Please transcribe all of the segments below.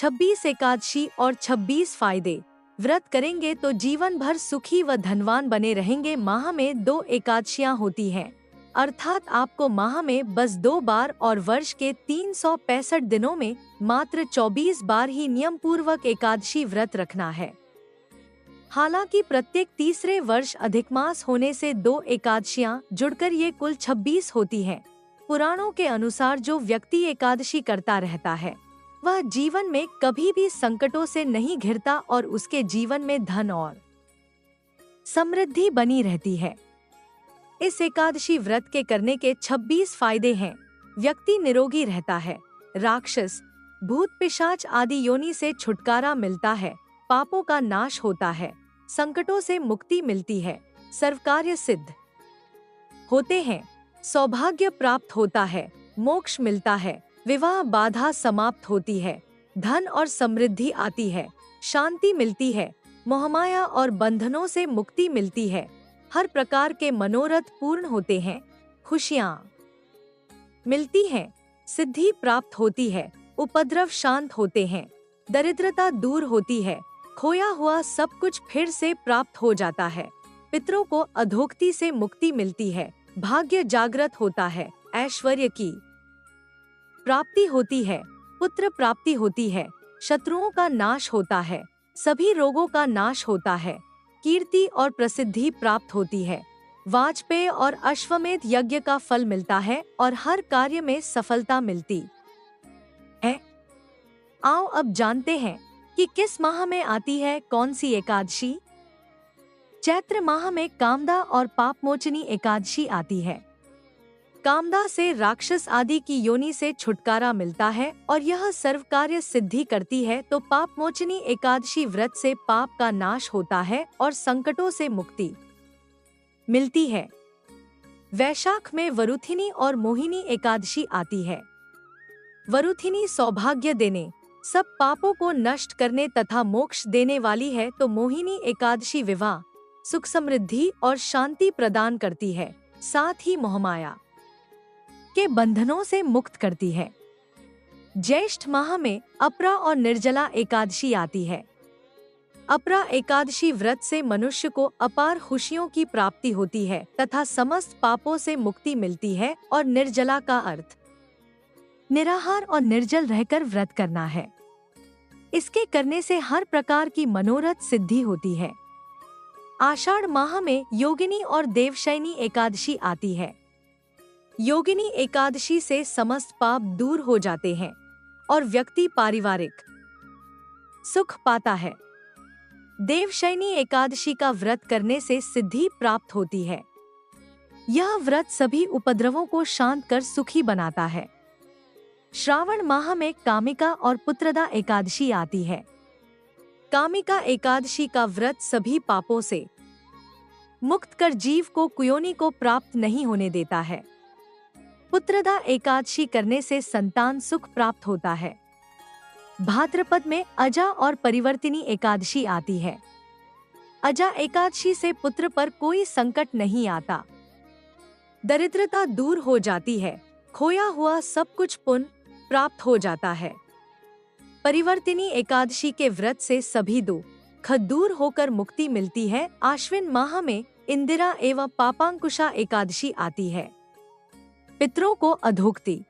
26 एकादशी और 26 फायदे। व्रत करेंगे तो जीवन भर सुखी व धनवान बने रहेंगे। माह में 2 एकादशियां होती हैं, अर्थात आपको माह में बस 2 बार और वर्ष के 365 दिनों में मात्र 24 बार ही नियम पूर्वक एकादशी व्रत रखना है। हालांकि प्रत्येक तीसरे वर्ष अधिक मास होने से 2 एकादशियां जुड़कर ये कुल 26 होती हैं। पुराणों के अनुसार जो व्यक्ति एकादशी करता रहता है वह जीवन में कभी भी संकटों से नहीं घिरता और उसके जीवन में धन और समृद्धि बनी रहती है। इस एकादशी व्रत के करने के 26 फायदे हैं। व्यक्ति निरोगी रहता है, राक्षस, भूत पिशाच आदि योनि से छुटकारा मिलता है, पापों का नाश होता है, संकटों से मुक्ति मिलती है, सर्वकार्य सिद्ध होते हैं, सौभाग्य प्राप्त होता है, मोक्ष मिलता है, विवाह बाधा समाप्त होती है, धन और समृद्धि आती है, शांति मिलती है, मोहमाया और बंधनों से मुक्ति मिलती है, हर प्रकार के मनोरथ पूर्ण होते हैं, खुशियाँ मिलती हैं, सिद्धि प्राप्त होती है, उपद्रव शांत होते हैं, दरिद्रता दूर होती है, खोया हुआ सब कुछ फिर से प्राप्त हो जाता है, पितरों को अधोगति से मुक्ति मिलती है, भाग्य जागृत होता है, ऐश्वर्य की प्राप्ति होती है, पुत्र प्राप्ति होती है, शत्रुओं का नाश होता है, सभी रोगों का नाश होता है, कीर्ति और प्रसिद्धि प्राप्त होती है, वाजपेय और अश्वमेध यज्ञ का फल मिलता है और हर कार्य में सफलता मिलती है। आओ अब जानते हैं कि किस माह में आती है कौन सी एकादशी। चैत्र माह में कामदा और पापमोचनी एकादशी आती है। कामदा से राक्षस आदि की योनि से छुटकारा मिलता है और यह सर्व कार्य सिद्धि करती है, तो पापमोचनी एकादशी व्रत से पाप का नाश होता है और संकटों से मुक्ति मिलती है। वैशाख में वरुथिनी और मोहिनी एकादशी आती है। वरुथिनी सौभाग्य देने, सब पापों को नष्ट करने तथा मोक्ष देने वाली है, तो मोहिनी एकादशी विवाह, सुख समृद्धि और शांति प्रदान करती है, साथ ही मोहमाया के बंधनों से मुक्त करती है। ज्येष्ठ माह में अपरा और निर्जला एकादशी आती है। अपरा एकादशी व्रत से मनुष्य को अपार खुशियों की प्राप्ति होती है तथा समस्त पापों से मुक्ति मिलती है, और निर्जला का अर्थ निराहार और निर्जल रहकर व्रत करना है। इसके करने से हर प्रकार की मनोरथ सिद्धि होती है। आषाढ़ माह में योगिनी और देवशयनी एकादशी आती है। योगिनी एकादशी से समस्त पाप दूर हो जाते हैं और व्यक्ति पारिवारिक सुख पाता है। देवशयनी एकादशी का व्रत करने से सिद्धि प्राप्त होती है। यह व्रत सभी उपद्रवों को शांत कर सुखी बनाता है। श्रावण माह में कामिका और पुत्रदा एकादशी आती है। कामिका एकादशी का व्रत सभी पापों से मुक्त कर जीव को कुयोनि को प्राप्त नहीं होने देता है। पुत्रदा एकादशी करने से संतान सुख प्राप्त होता है। भाद्रपद में अजा और परिवर्तिनी एकादशी आती है। अजा एकादशी से पुत्र पर कोई संकट नहीं आता, दरिद्रता दूर हो जाती है, खोया हुआ सब कुछ पुनः प्राप्त हो जाता है। परिवर्तिनी एकादशी के व्रत से सभी दुख दूर होकर मुक्ति मिलती है। आश्विन माह में इंदिरा एवं पापांकुशा एकादशी आती है। पितरों को अधोगति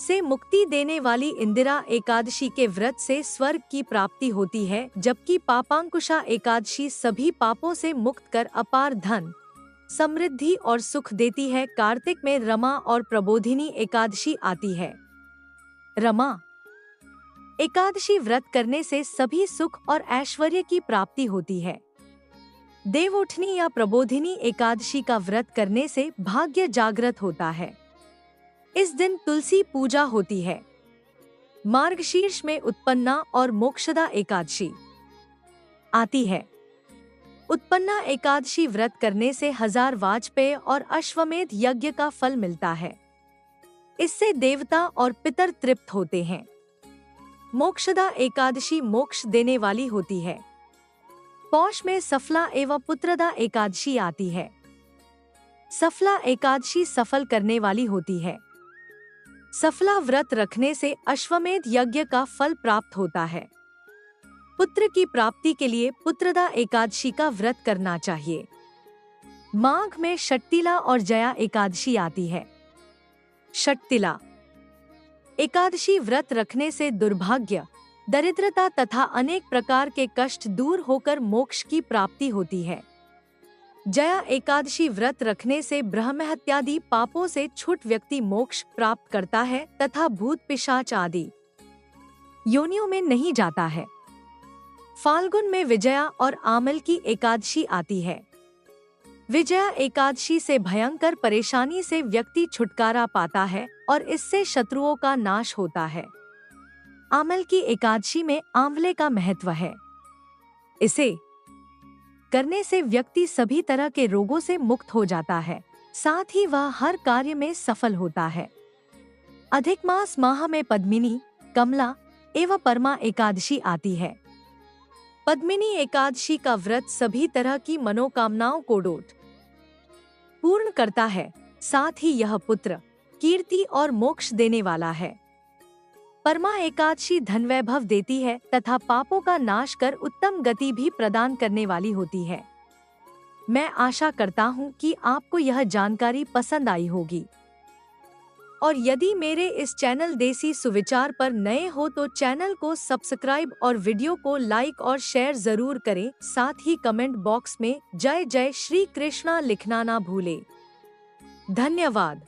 से मुक्ति देने वाली इंदिरा एकादशी के व्रत से स्वर्ग की प्राप्ति होती है, जबकि पापांकुशा एकादशी सभी पापों से मुक्त कर अपार धन, समृद्धि और सुख देती है। कार्तिक में रमा और प्रबोधिनी एकादशी आती है। रमा एकादशी व्रत करने से सभी सुख और ऐश्वर्य की प्राप्ति होती है। देवउठनी या प्रबोधिनी एकादशी का व्रत करने से भाग्य जागृत होता है। इस दिन तुलसी पूजा होती है। मार्गशीर्ष में उत्पन्ना और मोक्षदा एकादशी आती है। उत्पन्ना एकादशी व्रत करने से 1000 वाजपेय और अश्वमेध यज्ञ का फल मिलता है। इससे देवता और पितर तृप्त होते हैं। मोक्षदा एकादशी मोक्ष देने वाली होती है। पौष में सफला एवं पुत्रदा एकादशी आती है। सफला एकादशी सफल करने वाली होती है। सफला व्रत रखने से अश्वमेध यज्ञ का फल प्राप्त होता है। पुत्र की प्राप्ति के लिए पुत्रदा एकादशी का व्रत करना चाहिए। माघ में षट्तिला और जया एकादशी आती है। षट्तिला एकादशी व्रत रखने से दुर्भाग्य, दरिद्रता तथा अनेक प्रकार के कष्ट दूर होकर मोक्ष की प्राप्ति होती है। जया एकादशी व्रत रखने से ब्रह्महत्यादि पापों से छूट व्यक्ति मोक्ष प्राप्त करता है तथा भूत पिशाच आदि योनियों में नहीं जाता है। फाल्गुन में विजया और आमल की एकादशी आती है। विजया एकादशी से भयंकर परेशानी से व्यक्ति छुटकारा पाता है और इससे शत्रुओं का नाश होता है। आमल की एकादशी में आंवले का महत्व है। इसे करने से व्यक्ति सभी तरह के रोगों से मुक्त हो जाता है, साथ ही वह हर कार्य में सफल होता है। अधिक मास माह में पद्मिनी, कमला एवं परमा एकादशी आती है। पद्मिनी एकादशी का व्रत सभी तरह की मनोकामनाओं को पूर्ण करता है, साथ ही यह पुत्र, कीर्ति और मोक्ष देने वाला है। परमा एकादशी धन वैभव देती है तथा पापों का नाश कर उत्तम गति भी प्रदान करने वाली होती है। मैं आशा करता हूँ कि आपको यह जानकारी पसंद आई होगी। और यदि मेरे इस चैनल देसी सुविचार पर नए हो तो चैनल को सब्सक्राइब और वीडियो को लाइक और शेयर जरूर करें। साथ ही कमेंट बॉक्स में जय जय श्री कृष्णा लिखना ना भूलें। धन्यवाद।